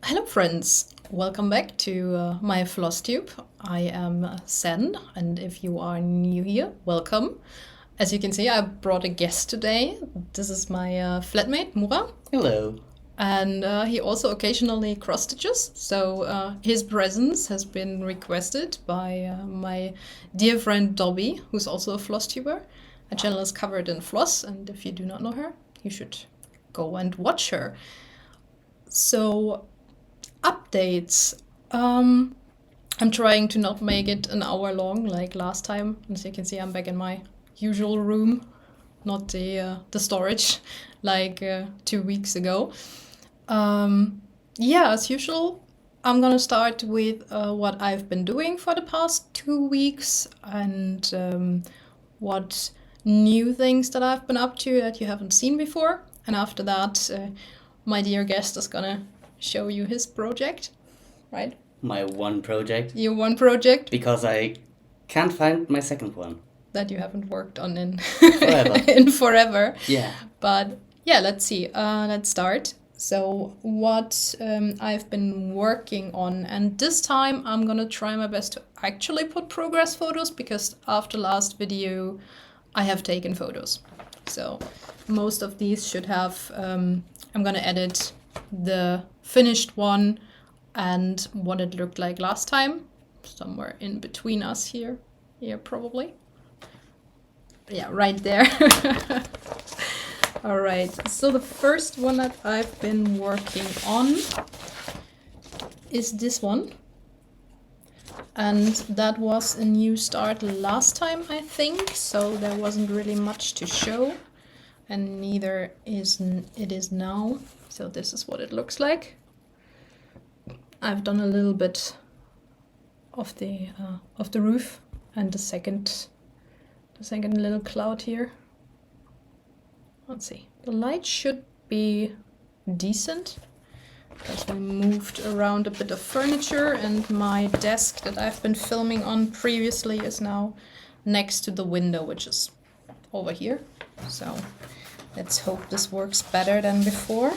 Hello friends, welcome back to my Flosstube. I am Sen, and if you are new here, welcome. As you can see, I brought a guest today. This is my flatmate, Mura. Hello. And he also occasionally cross-stitches, so his presence has been requested by my dear friend Dobby, who's also a Flosstuber. Her channel is covered in floss, and if you do not know her, you should go and watch her. So, updates. I'm trying to not make it an hour long like last time. As you can see, I'm back in my usual room, not the storage like 2 weeks ago. Yeah, as usual, I'm gonna start with what I've been doing for the past 2 weeks and what new things that I've been up to that you haven't seen before. And after that, my dear guest is gonna show you his project, right? My one project. Your one project Because I can't find my second one. that you haven't worked on in Forever. in forever. Yeah. But yeah, let's see. Let's start. So what I've been working on, and this time I'm gonna try my best to actually put progress photos, because after last video I have taken photos. So most of these should have, I'm gonna edit the finished one and what it looked like last time, somewhere in between us here probably. Yeah, right there. All right, so the first one that I've been working on is this one. And that was a new start last time, I think, so there wasn't really much to show. And neither is it is now. So this is what it looks like. I've done a little bit of the roof and the second little cloud here. Let's see. The light should be decent because we moved around a bit of furniture, and my desk that I've been filming on previously is now next to the window, which is over here. So let's hope this works better than before.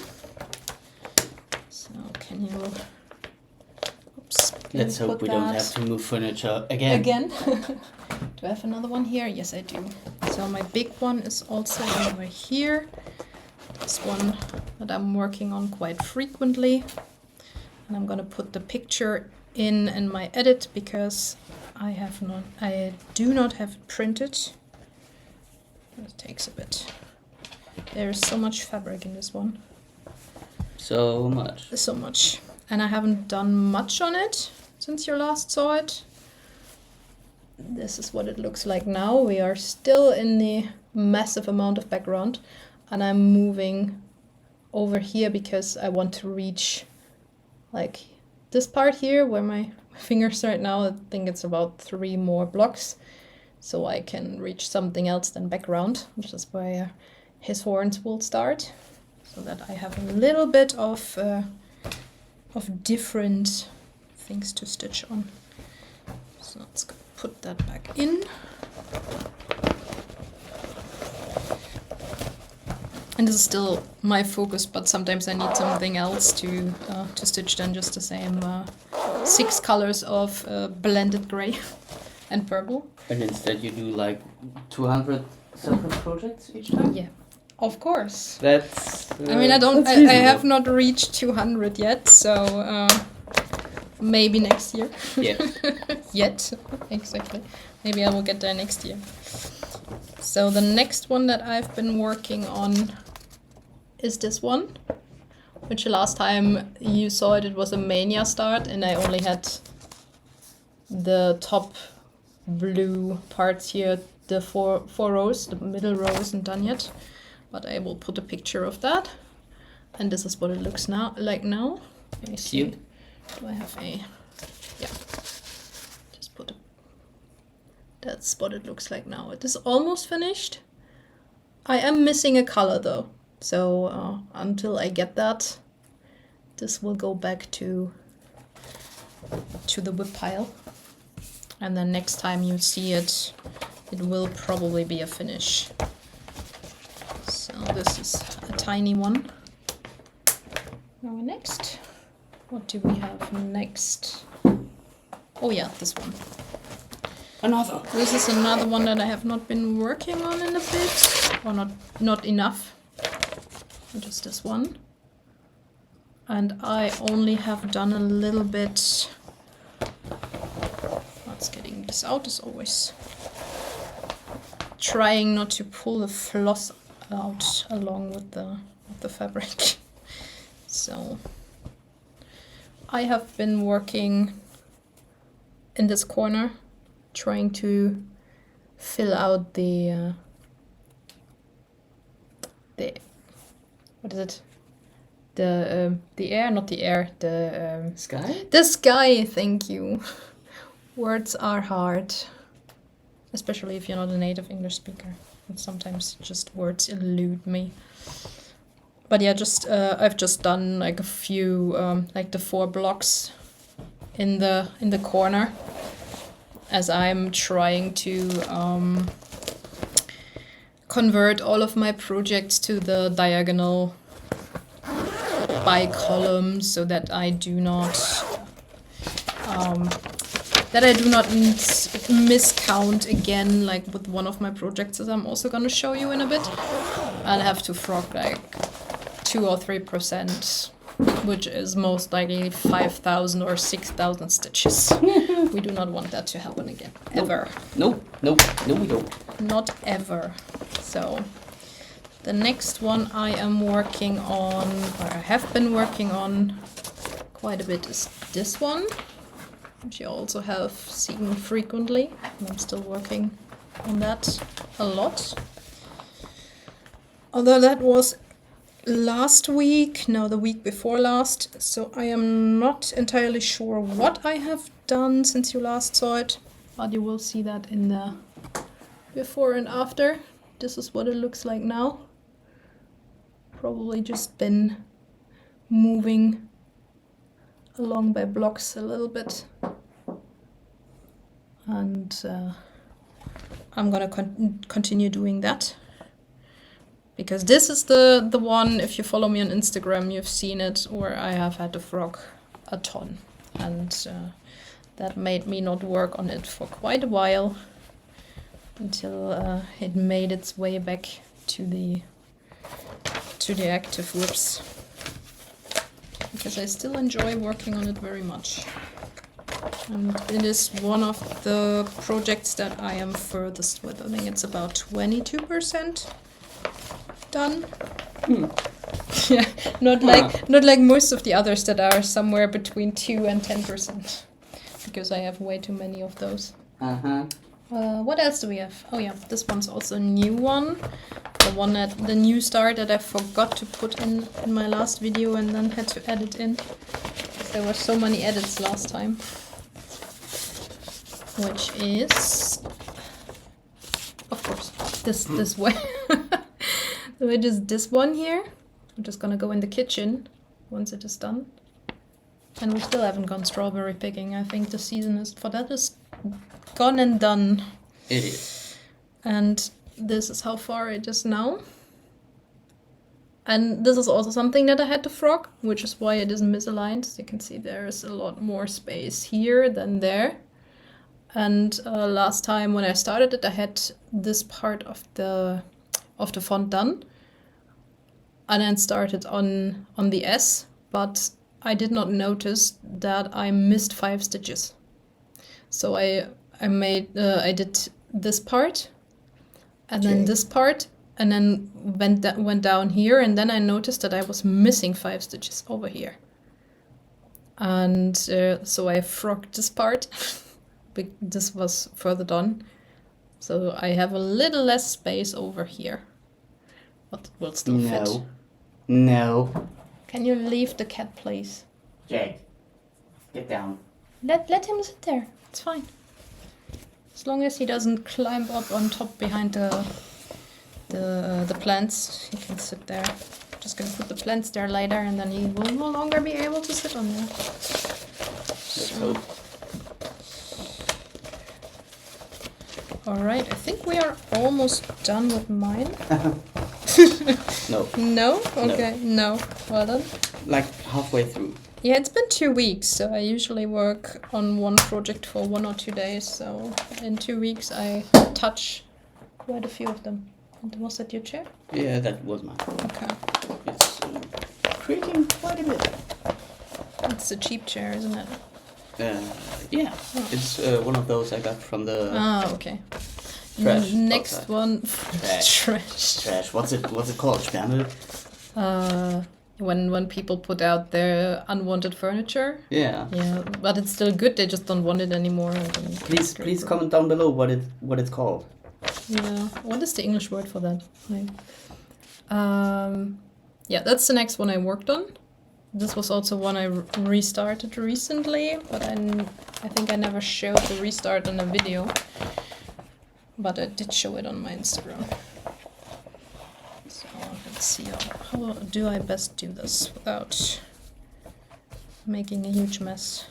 So can you... Oops. Let's hope we don't have to move furniture again. Do I have another one here? Yes, I do. So my big one is also over here. This one that I'm working on quite frequently. And I'm gonna put the picture in my edit because I do not have it printed. It takes a bit. There's so much fabric in this one. So much. So much. And I haven't done much on it since you last saw it. This is what it looks like now. We are still in the massive amount of background, and I'm moving over here because I want to reach like this part here where my fingers are right now. I think it's about 3 more blocks, so I can reach something else than background, which is where his horns will start, so that I have a little bit of different things to stitch on. So let's go put that back in. And this is still my focus, but sometimes I need something else to stitch than just the same 6 colors of blended gray and purple. And instead you do like 200 separate projects each time? Yeah, of course. That's... I mean, I have not reached 200 yet, so maybe next year. Yeah. Yet, exactly. Maybe I will get there next year. So the next one that I've been working on is this one, which last time you saw it was a mania start, and I only had the top blue parts here, the four rows, the middle row isn't done yet, but I will put a picture of that. And this is what it looks like now. Let me see. Cute. Do I have a... Yeah. Just put a... That's what it looks like now. It is almost finished. I am missing a color though. So until I get that, this will go back to the whip pile. And then next time you see it, it will probably be a finish. So this is a tiny one. Now next. What do we have next? Oh yeah, this one. Another. This is another one that I have not been working on in a bit, or not enough. Just this one. And I only have done a little bit. Let's getting this out as always. Trying not to pull the floss out along with the fabric. So I have been working in this corner, trying to fill out the what is it? The air, not the air, the Sky? The sky, thank you. Words are hard, especially if you're not a native English speaker. And sometimes just words elude me. But yeah, just I've just done like a few, like the 4 blocks in the corner, as I'm trying to convert all of my projects to the diagonal by columns, so that I do not miscount again, like with one of my projects that I'm also gonna show you in a bit. I'll have to frog like 2 or 3%, which is most likely 5,000 or 6,000 stitches. We do not want that to happen again, ever. No, we don't. Not ever. So the next one I am working on, or I have been working on quite a bit, is this one, which you also have seen frequently. And I'm still working on that a lot. Although that was last week, no, the week before last, so I am not entirely sure what I have done since you last saw it, but you will see that in the before and after. This is what it looks like now. Probably just been moving along by blocks a little bit, and I'm gonna continue doing that, because this is the one, if you follow me on Instagram, you've seen it, where I have had to frog a ton, and that made me not work on it for quite a while, until it made its way back to the active whips, because I still enjoy working on it very much. And it is one of the projects that I am furthest with. I think it's about 22% done. Yeah, not like most of the others that are somewhere between 2 and 10%, because I have way too many of those. What else do we have? Oh yeah, this one's also a new one. The new start that I forgot to put in my last video and then had to edit in. There were so many edits last time. Which is, of course, this way. Which is this one here. I'm just gonna go in the kitchen once it is done. And we still haven't gone strawberry picking. I think the season for that is gone and done. It is. And this is how far it is now. And this is also something that I had to frog, which is why it isn't misaligned. As you can see, there is a lot more space here than there. And last time when I started it, I had this part of the font done, and then started on the S, but I did not notice that I missed 5 stitches. So I did this part, and then this part, and then went down here, and then I noticed that I was missing 5 stitches over here. And so I frogged this part. This was further done, so I have a little less space over here, but it will still fit. No. Can you leave the cat, please? Jake, get down. Let him sit there. It's fine. As long as he doesn't climb up on top behind the plants, he can sit there. I'm just gonna put the plants there later, and then he will no longer be able to sit on there. Let's hope. Alright, I think we are almost done with mine. No. No? Okay, no. Well done. Like halfway through. Yeah, it's been 2 weeks, so I usually work on one project for 1 or 2 days, so in 2 weeks I touch quite a few of them. And was that your chair? Yeah, that was mine. Okay. It's creaking quite a bit. It's a cheap chair, isn't it? Yeah, it's one of those I got from the okay. trash. Next outside. one. Trash. Trash. What's it called? Spermel? When people put out their unwanted furniture. Yeah. Yeah, but it's still good. They just don't want it anymore. Please comment down below what it's called. Yeah. What is the English word for that? Like, yeah, that's the next one I worked on. This was also one I restarted recently, but I think I never showed the restart on a video. But I did show it on my Instagram. So let's see how do I best do this without making a huge mess.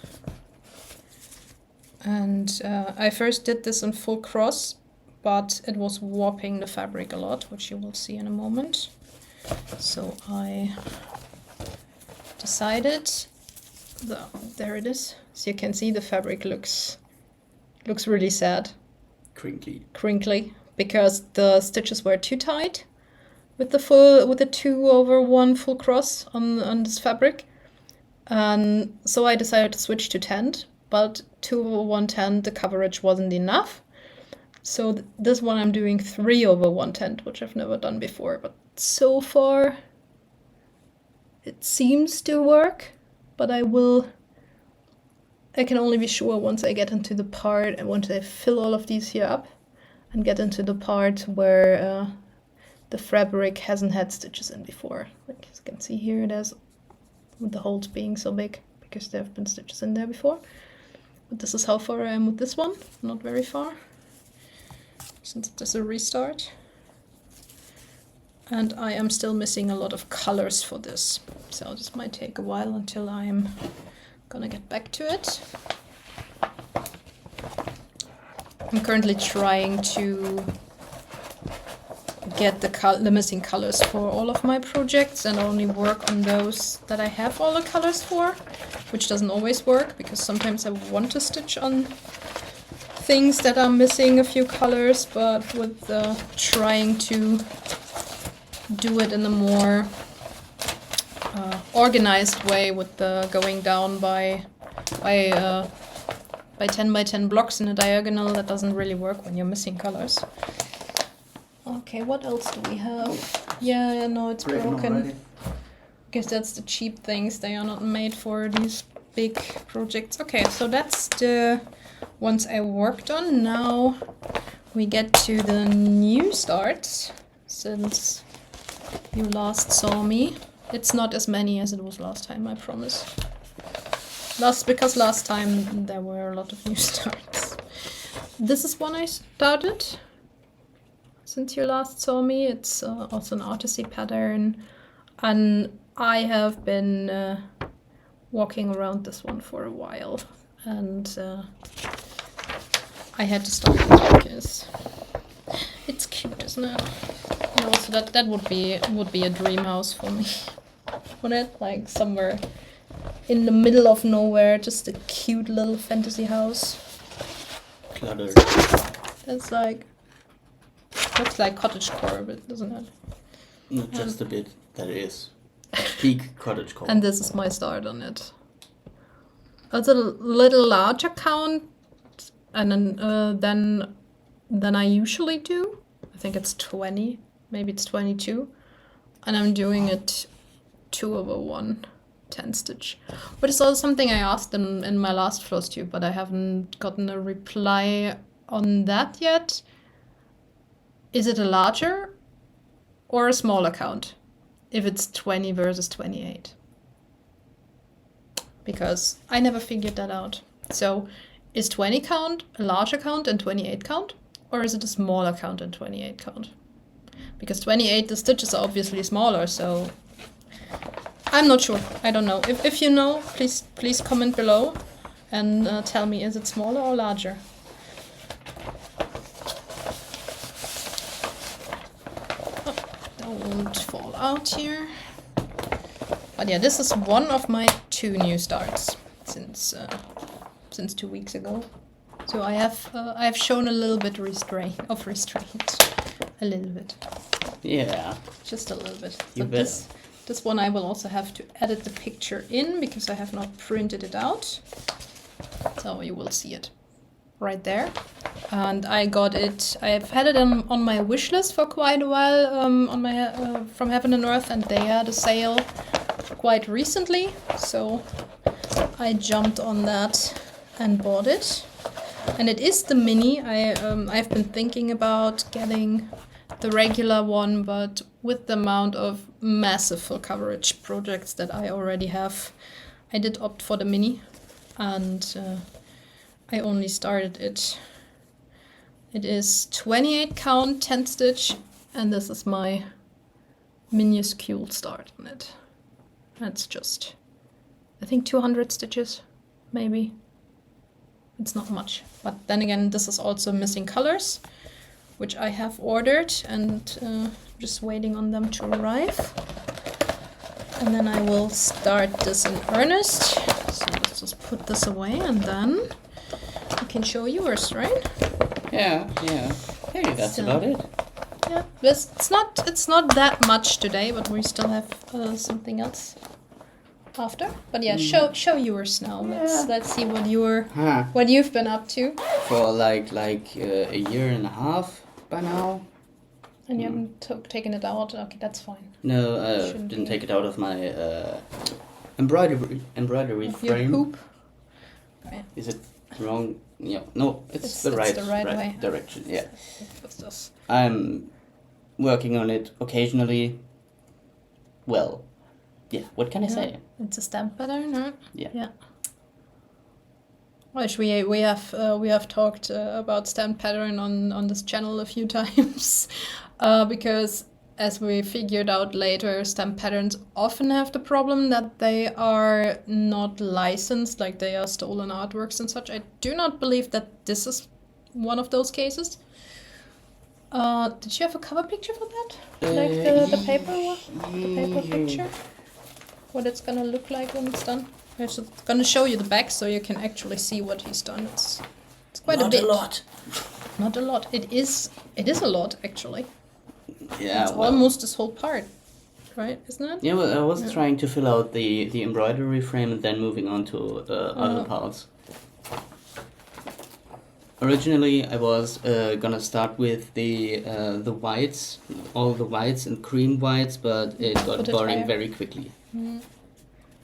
And I first did this in full cross, but it was warping the fabric a lot, which you will see in a moment. So I decided, there it is. So you can see the fabric looks really sad. Crinkly, because the stitches were too tight with the 2/1 full cross on this fabric. And so I decided to switch to 10, but 2/110 the coverage wasn't enough. So this one I'm doing 3/110, which I've never done before, but so far it seems to work, but I can only be sure once I get into the part and once I fill all of these here up and get into the part where the fabric hasn't had stitches in before. Like you can see here, it has, with the holes being so big because there have been stitches in there before. But this is how far I am with this one, not very far, since it is a restart. And I am still missing a lot of colors for this, so this might take a while until I'm gonna get back to it. I'm currently trying to get the missing colors for all of my projects and only work on those that I have all the colors for, which doesn't always work because sometimes I want to stitch on things that are missing a few colors, but with trying to do it in a more organized way with the going down by 10 by 10 blocks in a diagonal, that doesn't really work when you're missing colors. Okay, what else do we have? Yeah, no, it's broken. Guess that's the cheap things. They are not made for these big projects. Okay, so that's the ones I worked on. Now we get to the new starts since you last saw me. It's not as many as it was last time, I promise. Because last time there were a lot of new starts. This is one I started since you last saw me. It's also an Artery pattern, and I have been walking around this one for a while, and I had to stop it because it's cute, isn't it? And also that would be a dream house for me. Wouldn't it? Like somewhere in the middle of nowhere, just a cute little fantasy house. Cluttered. That's like, looks like cottagecore, but doesn't it? Not just a bit. That is peak cottagecore. And this is my start on it. It's a little larger count, and then than I usually do. I think it's 20, maybe it's 22, and I'm doing it 2/110 stitch. But it's also something I asked in my last Flosstube, but I haven't gotten a reply on that yet. Is it a larger or a smaller count if it's 20 versus 28? Because I never figured that out. So is 20 count a larger count and 28 count? Or is it a smaller count and 28 count? Because 28, the stitches are obviously smaller, so I'm not sure. I don't know. If you know, please comment below and tell me, is it smaller or larger? Oh, don't fall out here. But yeah, this is one of my 2 new starts since 2 weeks ago. So I have shown a little bit of restraint, a little bit. Yeah. Just a little bit. You But bet. this one I will also have to edit the picture in because I have not printed it out. So you will see it right there. And I got it. I've had it on my wish list for quite a while on my from Heaven and Earth, and they had a sale quite recently. So I jumped on that and bought it. And it is the mini. I've been thinking about getting the regular one, but with the amount of massive full coverage projects that I already have, I did opt for the mini, and I only started it. It is 28 count, 10 stitch, and this is my minuscule start on it. That's just, I think 200 stitches, maybe. It's not much, but then again, this is also missing colors, which I have ordered and just waiting on them to arrive. And then I will start this in earnest. So let's just put this away, and then I can show yours, right? Yeah. Hey, that's about it. Yeah, it's not that much today, but we still have something else after. But yeah, show yours now. Let's see what you've been up to. For like a year and a half by now. And you haven't taken it out. Okay, that's fine. No, I didn't take it out of my embroidery frame. Your hoop. Right. Is it wrong? Yeah, no, it's the right way. direction. Yeah. What's this? I'm working on it occasionally. Well, yeah. What can I say? It's a stamp pattern, right? Yeah. Yeah. Which we have talked about stamp pattern on this channel a few times, because as we figured out later, stamp patterns often have the problem that they are not licensed, like they are stolen artworks and such. I do not believe that this is one of those cases. Did you have a cover picture for that? Like the paper picture? What it's gonna look like when it's done? I'm just gonna show you the back so you can actually see what he's done. It's quite a bit. Not a lot. Not a lot. It is a lot actually. Yeah, it's almost this whole part, right? Isn't it? Yeah, well, I was trying to fill out the embroidery frame and then moving on to other parts. Originally, I was gonna start with the whites, all the whites and cream whites, but it got boring very quickly. Mm.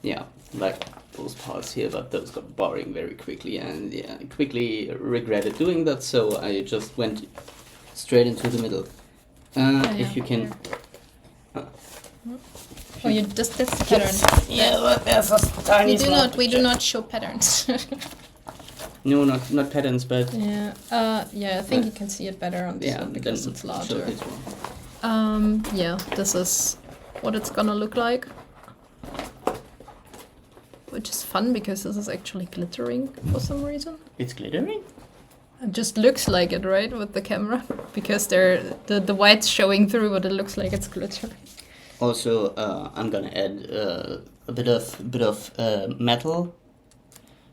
Yeah, like those parts here, but those got boring very quickly, and yeah, I quickly regretted doing that, so I just went straight into the middle. If you can... Oh, you just that's the pattern. Yeah, but there's a tiny We do not show patterns. No, not patterns, but... Yeah, I think you can see it better on this one because it's larger. Yeah, this is what it's gonna look like. Which is fun because this is actually glittering for some reason. It's glittering? It just looks like it, right, with the camera? Because the white's showing through, but it looks like it's glittering. Also, I'm gonna add a bit of metal.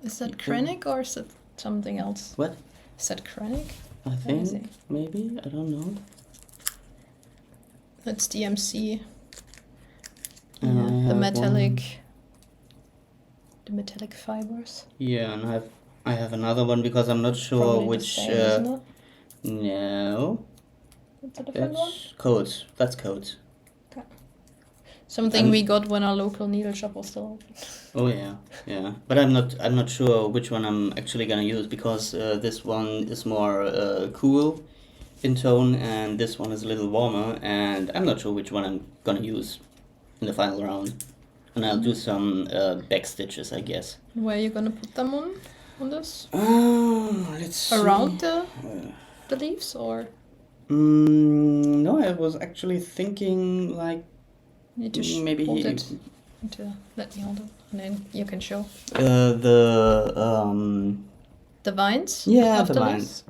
Is that Krennic or is it something else? What? Is that Krennic? I think, maybe, I don't know. That's DMC. The metallic fibers. Yeah, and I have another one because I'm not sure Probably which. the same, isn't it? No. It's a different one. Codes. That's codes. Okay. Something we got when our local needle shop was still open. Oh yeah. But I'm not sure which one I'm actually gonna use because this one is more cool in tone and this one is a little warmer, and I'm not sure which one I'm gonna use in the final round. And I'll do some back stitches, I guess. Where are you gonna put them on this? Let's see. Around the leaves or? No, I was actually thinking like maybe hold it. Let me hold it, and then you can show. The vines. Yeah, the vines.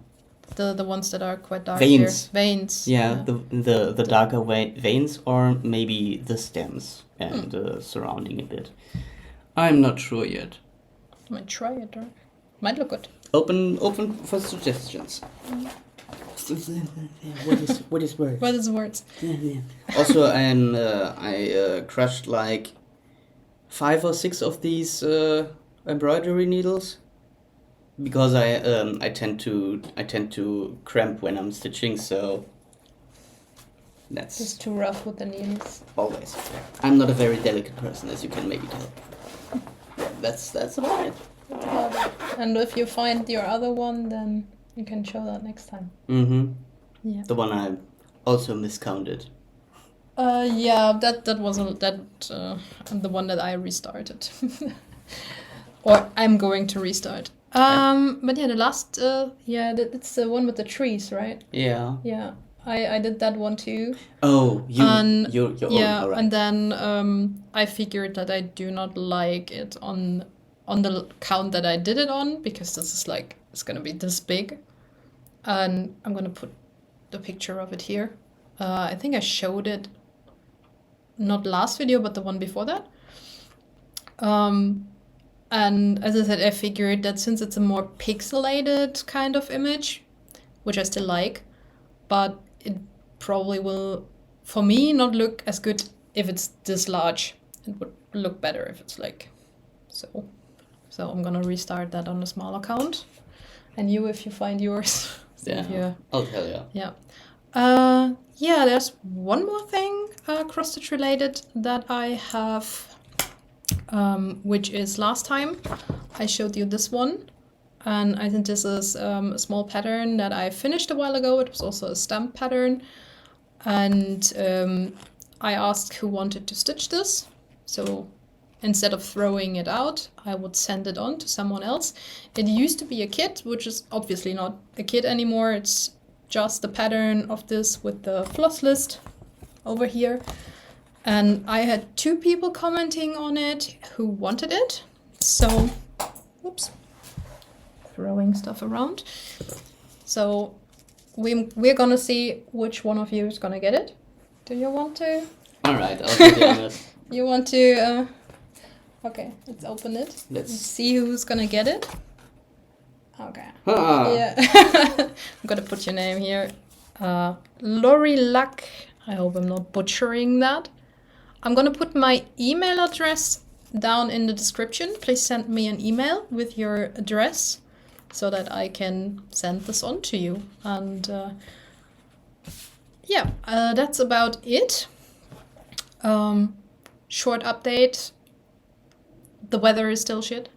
the ones that are quite dark Veins. here. Veins. Yeah, the darker veins, or maybe the stems and surrounding a bit. I'm not sure yet. Might try it, or might look good. Open for suggestions. What is words? What is words? Also, I crushed like 5 or 6 of these embroidery needles because I tend to cramp when I'm stitching, so that's It's too rough with the needles. always. I'm not a very delicate person, as you can maybe tell. That's about it. That's about it. And if you find your other one, then you can show that next time. Mm-hmm. Yeah. The one I also miscounted. Yeah, that wasn't the one that I restarted, or I'm going to restart. But yeah, the last that's the one with the trees, right? Yeah. Yeah, I did that one too. Oh, your own. Yeah, All right. and then I figured that I do not like it on the count that I did it on, because this is like, it's gonna be this big, and I'm gonna put the picture of it here. I think I showed it not last video, but the one before that. And as I said, I figured that since it's a more pixelated kind of image, which I still like, but it probably will, for me, not look as good if it's this large. It would look better if it's like so. So I'm gonna restart that on a small account. And you, if you find yours. Yeah, I'll tell you. Yeah. Yeah, there's one more thing cross-stitch related that I have, which is last time I showed you this one. And I think this is a small pattern that I finished a while ago. It was also a stamp pattern. And I asked who wanted to stitch this. So instead of throwing it out, I would send it on to someone else. It used to be a kit, which is obviously not a kit anymore. It's just the pattern of this with the floss list over here. And I had 2 people commenting on it who wanted it. So, oops, throwing stuff around. So we're gonna see which one of you is gonna get it. Do you want to? All right, I'll be honest. You want to? Okay, let's open it. Let's see who's gonna get it. Okay. Ah. Yeah. I'm gonna put your name here. Lori Luck. I hope I'm not butchering that. I'm gonna put my email address down in the description. Please send me an email with your address so that I can send this on to you. And yeah, that's about it. Short update. The weather is still shit.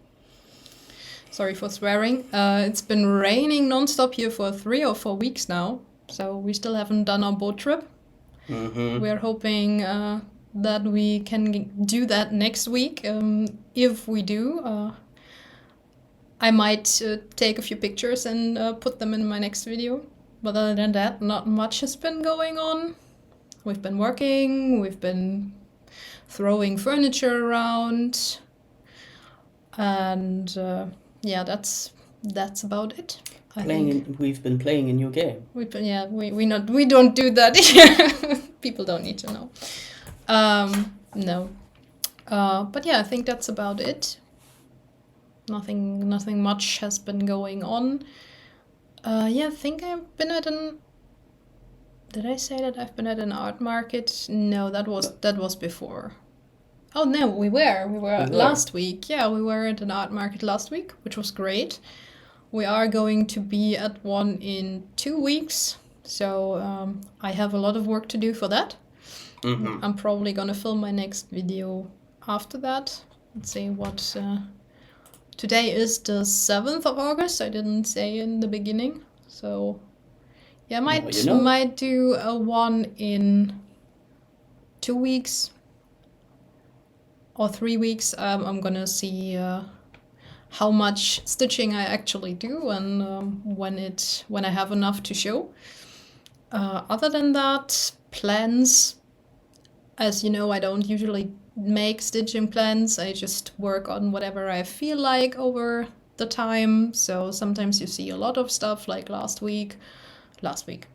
Sorry for swearing. It's been raining non-stop here for 3 or 4 weeks now. So we still haven't done our boat trip. Mm-hmm. We're hoping that we can do that next week. If we do, I might take a few pictures and put them in my next video. But other than that, not much has been going on. We've been working, we've been throwing furniture around. And yeah, that's about it. We've been playing a new game. We don't do that here. People don't need to know. No. But yeah, I think that's about it. Nothing much has been going on. Yeah, I think I've been at an. Did I say that I've been at an art market? No, that was before. Oh no, we were last week. Yeah, we were at an art market last week, which was great. We are going to be at one in 2 weeks, so I have a lot of work to do for that. Mm-hmm. I'm probably gonna film my next video after that. Let's see what. Today is the 7th of August. I didn't say in the beginning, so yeah, might do a one in 2 weeks. Or 3 weeks. I'm gonna see how much stitching I actually do and when I have enough to show. Other than that, plans. As you know, I don't usually make stitching plans. I just work on whatever I feel like over the time, so sometimes you see a lot of stuff like last week,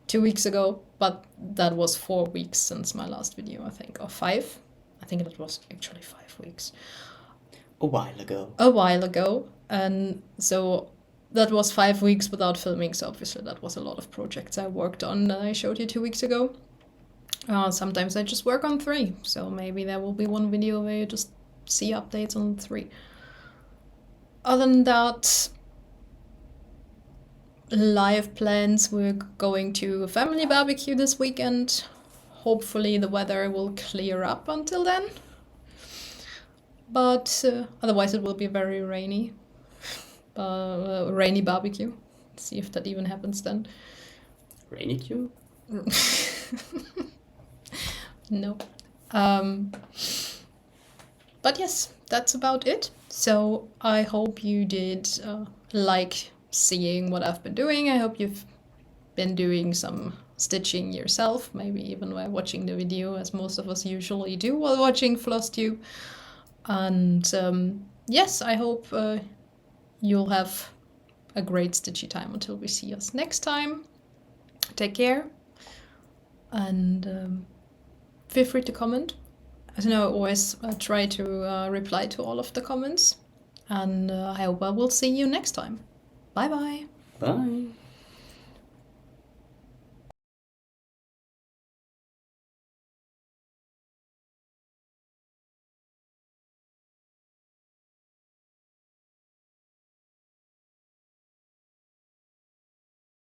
2 weeks ago, but that was 4 weeks since my last video, I think, or 5. I think it was actually 5 weeks. A while ago. And so that was 5 weeks without filming, so obviously that was a lot of projects I worked on that I showed you 2 weeks ago. Sometimes I just work on 3, so maybe there will be one video where you just see updates on 3. Other than that, live plans, we're going to a family barbecue this weekend. Hopefully the weather will clear up until then. But otherwise it will be very rainy. Rainy barbecue. See if that even happens then. Rainy Q? No. But yes, that's about it. So I hope you did like seeing what I've been doing. I hope you've been doing some stitching yourself, maybe even while watching the video, as most of us usually do while watching Flosstube. And yes, I hope you'll have a great stitchy time until we see us next time. Take care, and feel free to comment. As you know, I always try to reply to all of the comments, and I hope I will see you next time. Bye bye. Bye.